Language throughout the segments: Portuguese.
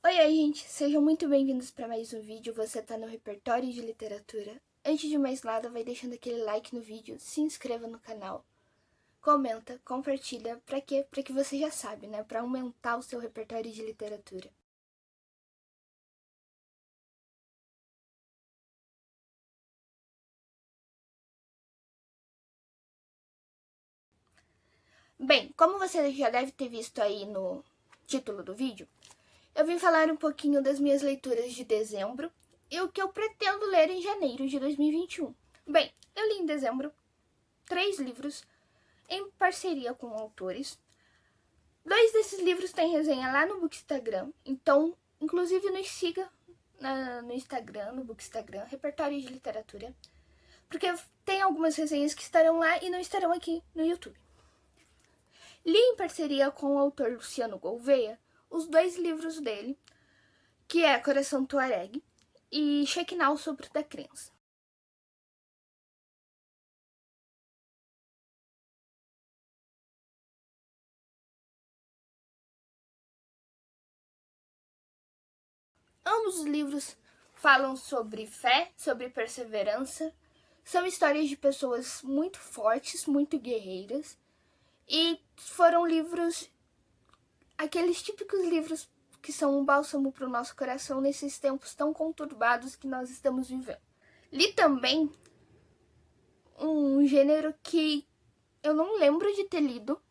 Oi aí, gente! Sejam muito bem-vindos para mais um vídeo. Você tá no repertório de literatura. Antes de mais nada, vai deixando aquele like no vídeo, se inscreva no canal, comenta, compartilha. Pra quê? Pra que você já sabe, né? Pra aumentar o seu repertório de literatura. Bem, como você já deve ter visto aí no título do vídeo, eu vim falar um pouquinho das minhas leituras de dezembro e o que eu pretendo ler em janeiro de 2021. Bem, eu li em dezembro 3 livros em parceria com autores. 2 desses livros têm resenha lá no Bookstagram, então, inclusive, nos siga no Instagram, no Bookstagram, Repertório de Literatura, porque tem algumas resenhas que estarão lá e não estarão aqui no YouTube. Li em parceria com o autor Luciano Gouveia os 2 livros dele, que é Coração Tuareg e Shekinah, o Sopro da Crença. Ambos os livros falam sobre fé, sobre perseverança. São histórias de pessoas muito fortes, muito guerreiras. E foram livros, aqueles típicos livros que são um bálsamo para o nosso coração nesses tempos tão conturbados que nós estamos vivendo. Li também um gênero que eu não lembro de ter lido,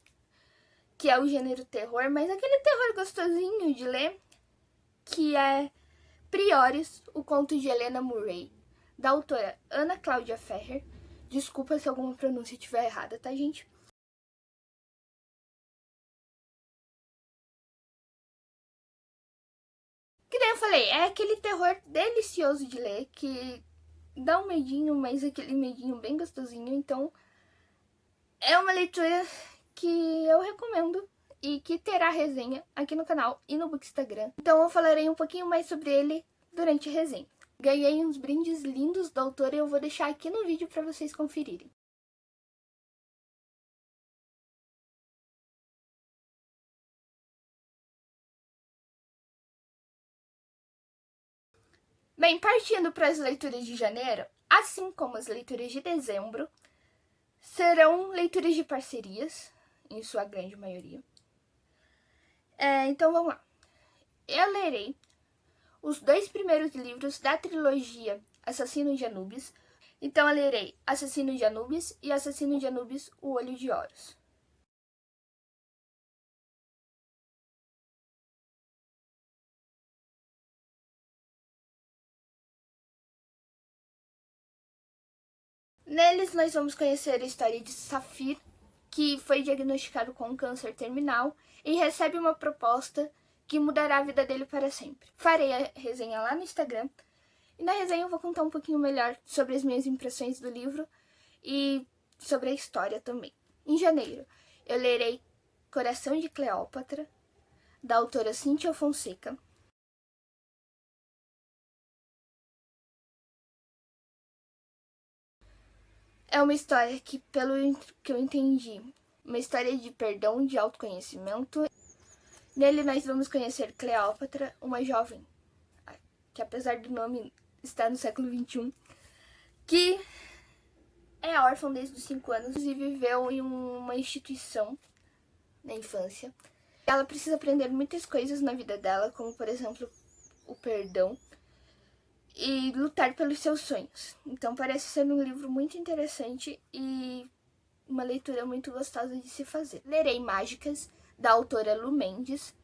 que é o gênero terror, mas aquele terror gostosinho de ler, que é Priores, o conto de Helena Murray, da autora Ana Cláudia Ferrer. Desculpa se alguma pronúncia estiver errada, tá, gente? Que nem eu falei, é aquele terror delicioso de ler, que dá um medinho, mas aquele medinho bem gostosinho. Então, é uma leitura que eu recomendo e que terá resenha aqui no canal e no Bookstagram. Então, eu falarei um pouquinho mais sobre ele durante a resenha. Ganhei uns brindes lindos da autora e eu vou deixar aqui no vídeo para vocês conferirem. Bem, partindo para as leituras de janeiro, assim como as leituras de dezembro, serão leituras de parcerias, em sua grande maioria. Então vamos lá. Eu lerei os 2 primeiros livros da trilogia Assassino de Anubis. Então eu lerei Assassino de Anubis e Assassino de Anubis, O Olho de Horus. Neles nós vamos conhecer a história de Safir, que foi diagnosticado com um câncer terminal e recebe uma proposta que mudará a vida dele para sempre. Farei a resenha lá no Instagram e na resenha eu vou contar um pouquinho melhor sobre as minhas impressões do livro e sobre a história também. Em janeiro, eu lerei Coração de Cleópatra, da autora Cíntia Fonseca. É uma história que, pelo que eu entendi, uma história de perdão, de autoconhecimento. Nele nós vamos conhecer Cleópatra, uma jovem que, apesar do nome estar no século XXI, que é órfã desde os 5 anos e viveu em uma instituição na infância. Ela precisa aprender muitas coisas na vida dela, como, por exemplo, o perdão e lutar pelos seus sonhos. Então parece ser um livro muito interessante e uma leitura muito gostosa de se fazer. Lerei Mágicas, da autora Lu Mendes.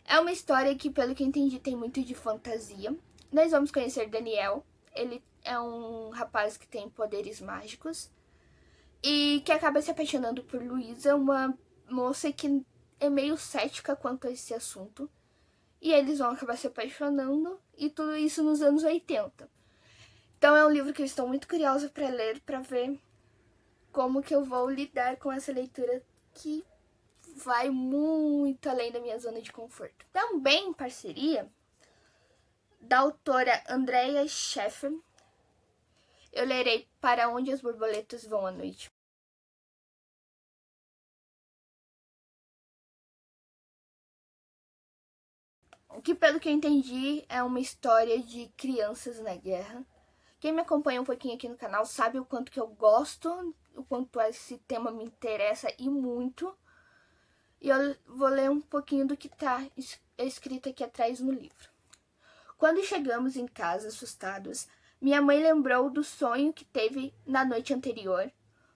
É uma história que, pelo que eu entendi, tem muito de fantasia. Nós vamos conhecer Daniel. Ele é um rapaz que tem poderes mágicos e que acaba se apaixonando por Luísa, uma moça que é meio cética quanto a esse assunto. E eles vão acabar se apaixonando, e tudo isso nos anos 80. Então é um livro que eu estou muito curiosa para ler, para ver como que eu vou lidar com essa leitura que vai muito além da minha zona de conforto. Também em parceria, da autora Andrea Scheffer, eu lerei Para Onde as Borboletas Vão à Noite. que pelo que eu entendi é uma história de crianças na guerra. Quem me acompanha um pouquinho aqui no canal sabe o quanto que eu gosto, o quanto esse tema me interessa e muito. E eu vou ler um pouquinho do que está escrito aqui atrás no livro. Quando chegamos em casa assustados, minha mãe lembrou do sonho que teve na noite anterior.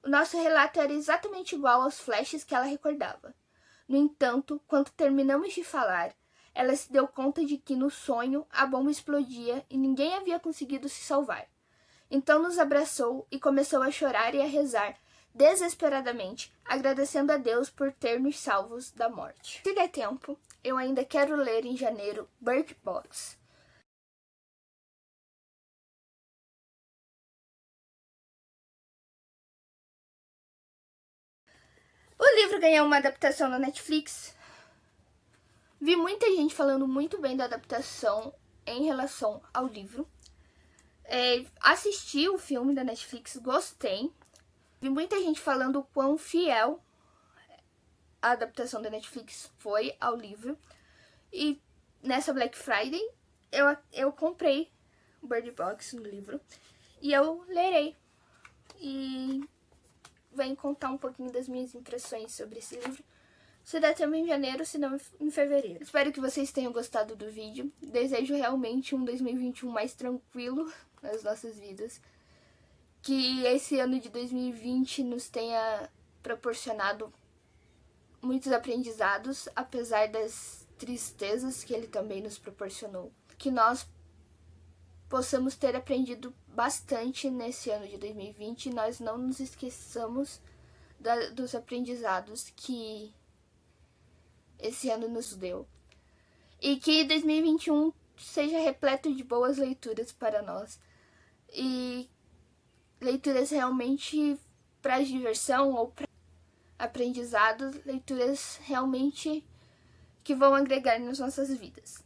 O nosso relato era exatamente igual aos flashes que ela recordava. No entanto, quando terminamos de falar, ela se deu conta de que no sonho a bomba explodia e ninguém havia conseguido se salvar. Então nos abraçou e começou a chorar e a rezar desesperadamente, agradecendo a Deus por ter nos salvos da morte. Se der tempo, eu ainda quero ler em janeiro Bird Box. O livro ganhou uma adaptação na Netflix. Vi muita gente falando muito bem da adaptação em relação ao livro. Assisti o filme da Netflix, gostei. Vi muita gente falando o quão fiel a adaptação da Netflix foi ao livro. E nessa Black Friday eu comprei o Bird Box no livro e eu lerei. E venho contar um pouquinho das minhas impressões sobre esse livro. Se der tempo em janeiro, se não em fevereiro. Espero que vocês tenham gostado do vídeo. Desejo realmente um 2021 mais tranquilo nas nossas vidas. Que esse ano de 2020 nos tenha proporcionado muitos aprendizados, apesar das tristezas que ele também nos proporcionou. Que nós possamos ter aprendido bastante nesse ano de 2020 e nós não nos esqueçamos dos aprendizados que esse ano nos deu. E que 2021 seja repleto de boas leituras para nós. E leituras realmente para diversão ou para aprendizado, leituras realmente que vão agregar nas nossas vidas.